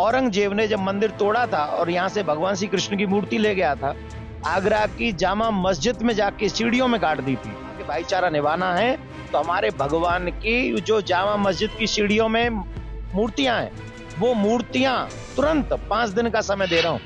औरंगजेब ने जब मंदिर तोड़ा था और यहाँ से भगवान श्री कृष्ण की मूर्ति ले गया था, आगरा की जामा मस्जिद में जाके सीढ़ियों में गाड़ दी थी कि भाईचारा निभाना है। तो हमारे भगवान की जो जामा मस्जिद की सीढ़ियों में मूर्तियां हैं, वो मूर्तियां तुरंत 5 दिन का समय दे रहा हूँ।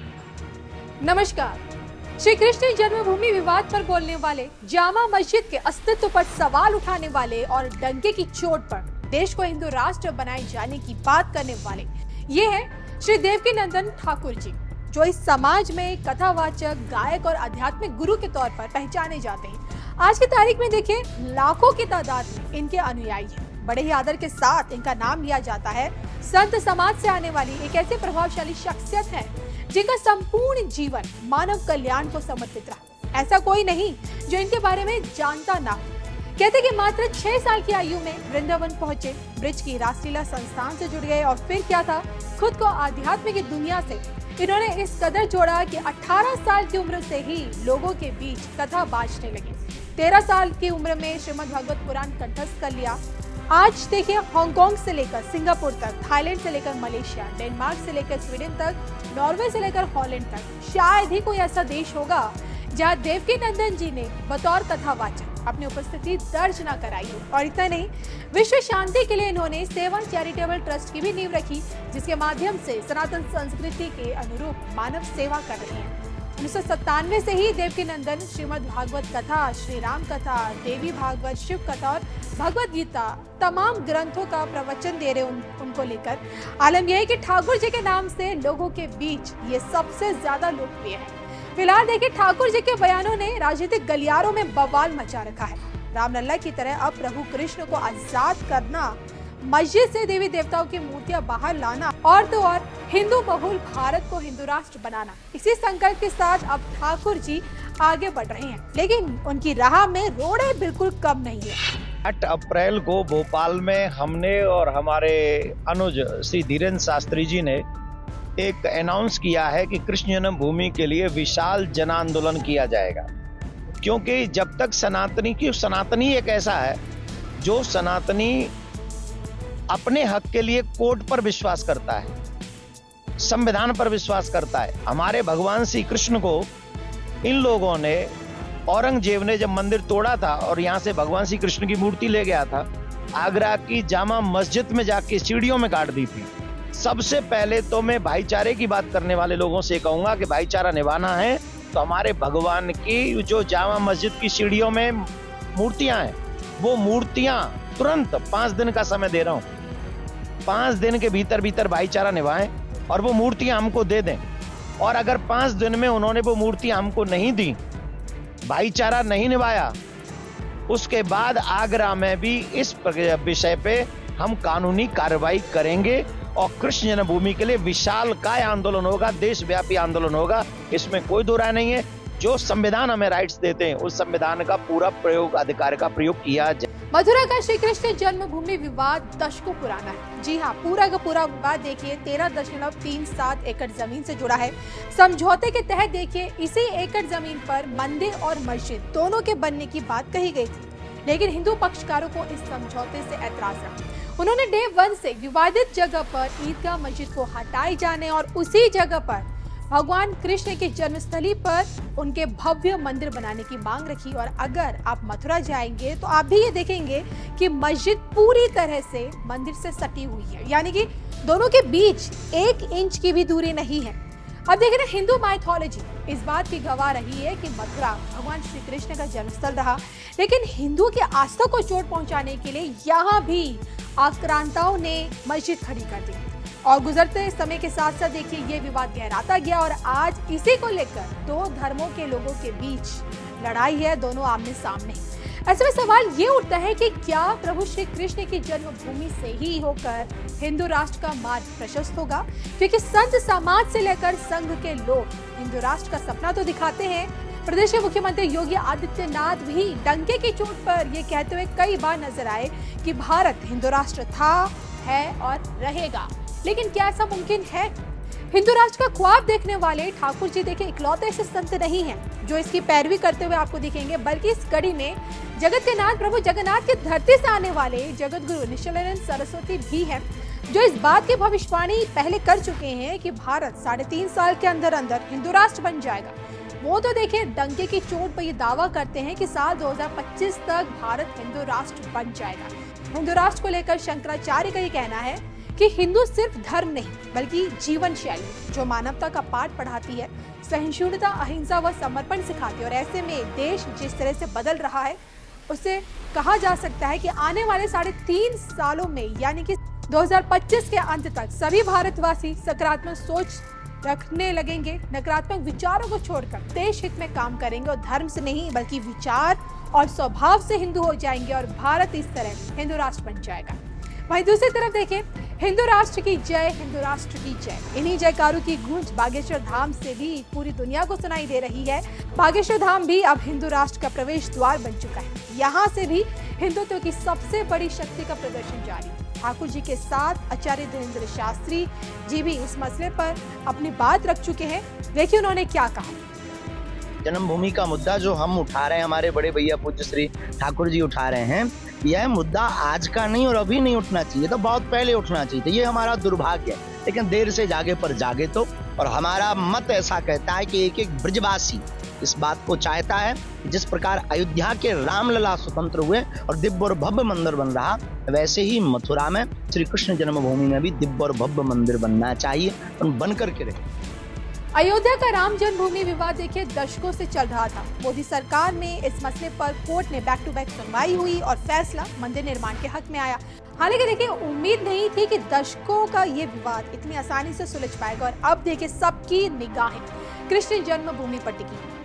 नमस्कार। श्री कृष्ण जन्मभूमि विवाद पर बोलने वाले, जामा मस्जिद के अस्तित्व पर सवाल उठाने वाले और डंके की चोट पर देश को हिंदू राष्ट्र बनाए जाने की बात करने वाले ये है श्री देवकीनंदन ठाकुर जी, जो इस समाज में कथावाचक, गायक और आध्यात्मिक गुरु के तौर पर पहचाने जाते हैं। आज की तारीख में देखिए, लाखों की तादाद में इनके अनुयायी हैं। बड़े ही आदर के साथ इनका नाम लिया जाता है। संत समाज से आने वाली एक ऐसी प्रभावशाली शख्सियत है जिनका संपूर्ण जीवन मानव कल्याण को समर्पित रहा। ऐसा कोई नहीं जो इनके बारे में जानता ना हो। कहते कि मात्र 6 साल की आयु में वृंदावन पहुंचे, ब्रिज की रासलीला संस्थान से जुड़ गए और फिर क्या था, खुद को आध्यात्म की दुनिया से इन्होंने इस कदर जोड़ा कि 18 साल की उम्र से ही लोगों के बीच कथा बांटने लगे। 13 साल की उम्र में श्रीमद् भागवत पुराण कंठस्थ कर लिया। आज देखिए, हांगकांग से लेकर सिंगापुर तक, थाईलैंड से लेकर मलेशिया, डेनमार्क से लेकर स्वीडन तक, नॉर्वे से लेकर हॉलैंड तक, शायद ही कोई ऐसा देश होगा जहां देवकीनंदन जी ने बतौर कथावाचक अपनी उपस्थिति दर्ज न कराई हो। और इतना नहीं, विश्व शांति के लिए इन्होंने सेवा चैरिटेबल ट्रस्ट की भी नींव रखी, जिसके माध्यम से सनातन संस्कृति के अनुरूप मानव सेवा कर रहे हैं। 1997 से ही देवकीनंदन श्रीमद् भागवत कथा, श्री राम कथा, देवी भागवत, शिव कथा और भगवत गीता तमाम ग्रंथों का प्रवचन दे रहे उनको लेकर। आलम यह है कि ठाकुर जी के नाम से लोगों के बीच ये सबसे ज्यादा लोकप्रिय है। फिलहाल देखिए, ठाकुर जी के बयानों ने राजनीतिक गलियारों में बवाल मचा रखा है। रामलला की तरह अब प्रभु कृष्ण को आजाद करना, मस्जिद से देवी देवताओं की मूर्तियां बाहर लाना और तो और हिंदू बहुल भारत को हिंदू राष्ट्र बनाना, इसी संकल्प के साथ अब ठाकुर जी आगे बढ़ रहे हैं। लेकिन उनकी राह में रोड़े बिल्कुल कम नहीं है। 8 अप्रैल को भोपाल में हमने और हमारे अनुज श्री धीरेन्द्र शास्त्री जी ने एक अनाउंस किया है कि कृष्ण जन्मभूमि के लिए विशाल जन आंदोलन किया जाएगा। क्योंकि जब तक सनातनी एक ऐसा है जो सनातनी अपने हक के लिए कोर्ट पर विश्वास करता है, संविधान पर विश्वास करता है। हमारे भगवान श्री कृष्ण को इन लोगों ने, औरंगजेब ने जब मंदिर तोड़ा था और यहाँ से भगवान श्री कृष्ण की मूर्ति ले गया था, आगरा की जामा मस्जिद में जाके सीढ़ियों में गाड़ दी थी। सबसे पहले तो मैं भाईचारे की बात करने वाले लोगों से कहूंगा कि भाईचारा निभाना है तो हमारे भगवान की जो जामा मस्जिद की सीढ़ियों में मूर्तियां हैं, वो मूर्तियां तुरंत 5 दिन का समय दे रहा हूं। 5 दिन के भीतर भाईचारा निभाएं और वो मूर्तियां हमको दे दें। और अगर 5 दिन में उन्होंने वो मूर्तियां हमको नहीं दी, भाईचारा नहीं निभाया, उसके बाद आगरा में भी इस विषय पे हम कानूनी कार्रवाई करेंगे और कृष्ण जन्मभूमि के लिए विशाल काय आंदोलन होगा, देशव्यापी आंदोलन होगा। इसमें कोई दो राय नहीं है। जो संविधान हमें राइट्स देते हैं, उस संविधान का पूरा प्रयोग, अधिकार का प्रयोग किया जाए। मथुरा का श्री कृष्ण जन्मभूमि विवाद दशकों पुराना है। जी हाँ, पूरा का पूरा विवाद देखिए 13.37 एकड़ जमीन से जुड़ा है। समझौते के तहत देखिए, इसी एकड़ जमीन पर मंदिर और मस्जिद दोनों के बनने की बात कही गई थी। लेकिन हिंदू पक्षकारों को इस समझौते से ऐतराज रहा। उन्होंने डे 1 से विवादित जगह पर ईदगाह मस्जिद को हटाए जाने और उसी जगह पर भगवान कृष्ण की जन्मस्थली पर उनके भव्य मंदिर बनाने की मांग रखी। और अगर आप मथुरा जाएंगे तो आप भी ये देखेंगे कि मस्जिद पूरी तरह से मंदिर से सटी हुई है, यानी कि दोनों के बीच 1 इंच की भी दूरी नहीं है। अब देखिए ना, हिंदू माइथोलॉजी इस बात की गवाह रही है कि मथुरा भगवान श्री कृष्ण का जन्मस्थल रहा, लेकिन हिंदू की आस्था को चोट पहुंचाने के लिए यहाँ भी आक्रांताओं ने मस्जिद खड़ी कर दी। और गुजरते समय के साथ साथ देखिए, ये विवाद गहराता गया और आज इसी को लेकर 2 धर्मों के लोगों के बीच लड़ाई है, दोनों आमने सामने। ऐसे में सवाल ये उठता है कि क्या प्रभु श्री कृष्ण की जन्मभूमि से ही होकर हिंदू राष्ट्र का मार्ग प्रशस्त होगा? क्योंकि संत समाज से लेकर संघ के लोग हिंदू राष्ट्र का सपना तो दिखाते हैं। प्रदेश के मुख्यमंत्री योगी आदित्यनाथ भी डंके की चोट पर ये कहते हुए कई बार नजर आए कि भारत हिंदू राष्ट्र था, है और रहेगा। लेकिन क्या ऐसा मुमकिन है? हिंदू राष्ट्र का ख्वाब देखने वाले ठाकुर जी देखिए इकलौते ऐसे संत नहीं हैं जो इसकी पैरवी करते हुए आपको दिखेंगे, बल्कि इस कड़ी में जगत के नाथ प्रभु जगन्नाथ की धरती से आने वाले जगत गुरु निश्चलानंद सरस्वती भी हैं। जो इस बात की भविष्यवाणी पहले कर चुके हैं कि भारत 3.5 साल के अंदर अंदर हिंदू राष्ट्र बन जाएगा। वो तो देखिए डंके की चोट पर ये दावा करते हैं कि साल 2025 तक भारत हिंदू राष्ट्र बन जाएगा। हिंदू राष्ट्र को लेकर शंकराचार्य का ये कहना है कि हिंदू सिर्फ धर्म नहीं बल्कि जीवन शैली जो मानवता का पाठ पढ़ाती है, सहिष्णुता, अहिंसा व समर्पण सिखाती है। और ऐसे में देश जिस तरह से बदल रहा है उसे कहा जा सकता है कि आने वाले 3.5 सालों में यानी कि 2025 के अंत तक सभी भारतवासी सकारात्मक सोच रखने लगेंगे, नकारात्मक विचारों को छोड़कर देश हित में काम करेंगे और धर्म से नहीं बल्कि विचार और स्वभाव से हिंदू हो जाएंगे और भारत इस तरह हिंदू राष्ट्र बन जाएगा। वहीं दूसरी तरफ देखें, हिंदू राष्ट्र की जय, हिंदू राष्ट्र की जय, इन्हीं जयकारों की गूंज बागेश्वर धाम से भी पूरी दुनिया को सुनाई दे रही है। बागेश्वर धाम भी अब हिंदू राष्ट्र का प्रवेश द्वार बन चुका है। यहाँ से भी हिंदुत्व की सबसे बड़ी शक्ति का प्रदर्शन जारी है। ठाकुर जी के साथ आचार्य धीरेन्द्र शास्त्री जी भी इस मसले पर अपनी बात रख चुके हैं। देखिए उन्होंने क्या कहा। जन्मभूमि का मुद्दा जो हम उठा रहे हैं, हमारे बड़े भैया पूज्य श्री ठाकुर जी उठा रहे हैं, यह मुद्दा आज का नहीं और अभी नहीं उठना चाहिए, तो बहुत पहले उठना चाहिए। ये हमारा दुर्भाग्य है, लेकिन देर से जागे पर जागे तो। और हमारा मत ऐसा कहता है कि एक एक ब्रजवासी इस बात को चाहता है कि जिस प्रकार अयोध्या के रामलला स्वतंत्र हुए और दिव्य और भव्य मंदिर बन रहा, वैसे ही मथुरा में श्री कृष्ण जन्मभूमि में भी दिव्य और भव्य मंदिर बनना चाहिए और बन करके रहे। अयोध्या का राम जन्मभूमि विवाद देखिए दशकों से चल रहा था। मोदी सरकार में इस मसले पर कोर्ट में बैक टू बैक सुनवाई हुई और फैसला मंदिर निर्माण के हक में आया। हालांकि देखिए उम्मीद नहीं थी कि दशकों का ये विवाद इतनी आसानी से सुलझ पाएगा और अब देखिए सबकी निगाहें कृष्ण जन्मभूमि पर टिकी।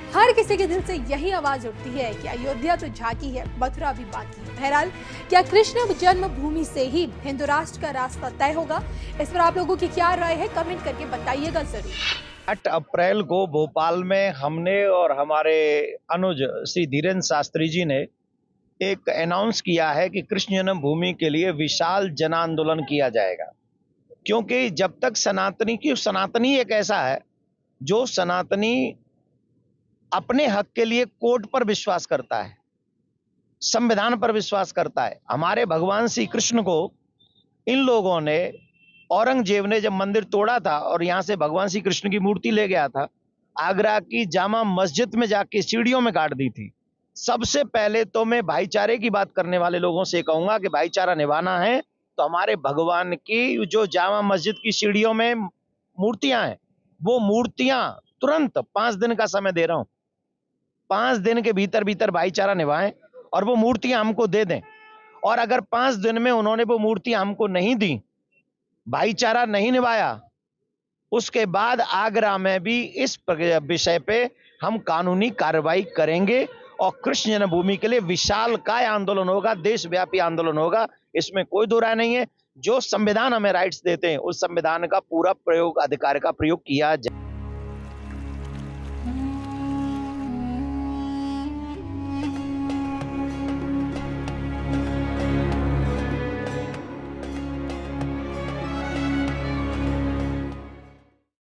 हर किसी के दिल से यही आवाज उठती है कि अयोध्या तो झांकी है, मथुरा भी बाकी है। बहरहाल क्या कृष्ण जन्मभूमि से ही हिंदू राष्ट्र का रास्ता तय होगा? इस पर आप लोगों की क्या राय है, कमेंट करके बताइएगा जरूर। 8 अप्रैल को भोपाल में हमने और हमारे अनुज श्री धीरेन्द्र शास्त्री जी ने एक अनाउंस किया है कि कृष्ण जन्मभूमि के लिए विशाल जन आंदोलन किया जाएगा। क्योंकि जब तक सनातनी एक ऐसा है जो सनातनी अपने हक के लिए कोर्ट पर विश्वास करता है, संविधान पर विश्वास करता है। हमारे भगवान श्री कृष्ण को इन लोगों ने, औरंगजेब ने जब मंदिर तोड़ा था और यहां से भगवान श्री कृष्ण की मूर्ति ले गया था, आगरा की जामा मस्जिद में जाके सीढ़ियों में गाड़ दी थी। सबसे पहले तो मैं भाईचारे की बात करने वाले लोगों से कहूंगा कि भाईचारा निभाना है तो हमारे भगवान की जो जामा मस्जिद की सीढ़ियों में मूर्तियां हैं, वो मूर्तियां तुरंत 5 दिन का समय दे रहा हूं, 5 दिन के भीतर भीतर भाईचारा निभाएं और वो मूर्तियां हमको दे दें। और अगर 5 दिन में उन्होंने वो मूर्तियां हमको नहीं दी, भाईचारा नहीं निभाया, उसके बाद आगरा में भी इस विषय पे हम कानूनी कार्रवाई करेंगे और कृष्ण जन्मभूमि के लिए विशालकाय आंदोलन होगा, देशव्यापी आंदोलन होगा। इसमें कोई दो राय नहीं है। जो संविधान हमें राइट्स देते हैं उस संविधान का पूरा प्रयोग, अधिकार का प्रयोग किया जाए।